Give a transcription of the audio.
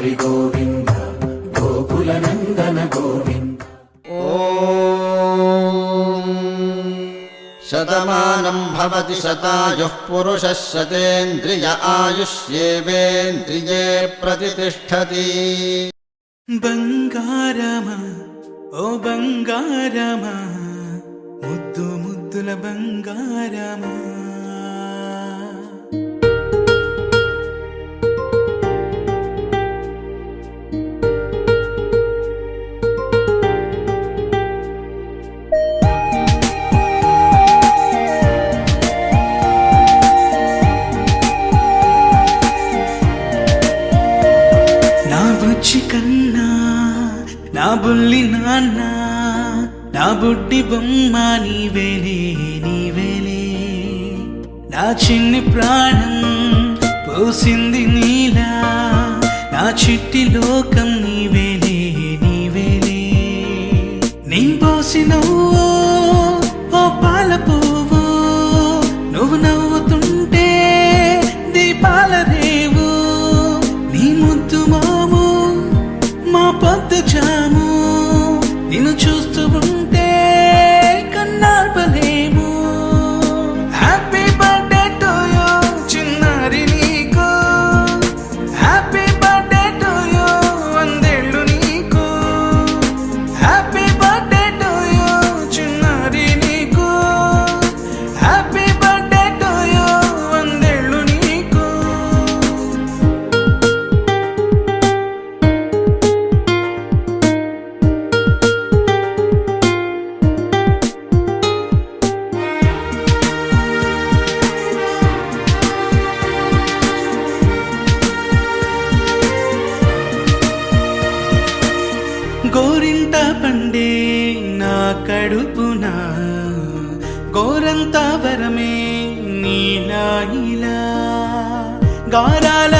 హరి గోవింద గోకుల నందన గోవింద. శతమానం భవతి శతాయుః పురుషः శతేంద్రియ ఆయుష్యేవేంద్రియే ప్రతిష్ఠతి. బంగారమా ఓ బంగారమా ముద్దు ముద్దుల బంగారమా. బుజ్జి కన్నా నా బుల్లి నాన్న నా బుడ్డి బొమ్మ నీవేలే నీవేలే. నా చిన్ని ప్రాణం పోసింది నీలా నా చిట్టి లోకం నీవేలే నీవేలే. నీ పోసినవో ఓ పాల పువ్వు నువ్వు నవ్వుతుంటే దీపాల రేవు. నీ ముద్దు మాము మా పొద్దు జాము నిన్ను చూస్తూ ఉంటే కన్నార్పలేము. హ్యాపీ బర్త్డే టు యూ చిన్నారి నీకు, హ్యాపీ బర్త్డే టు యూ వందేళ్ళు నీకు, హ్యాపీ బర్త్డే టు యూ చిన్నారి నీకు, హ్యాపీ బర్త్డే టు యూ వందేళ్ళు నీకు. గోరింట పండే నా కడుపున గోరంత వరమే నీలా ఇలా గారాల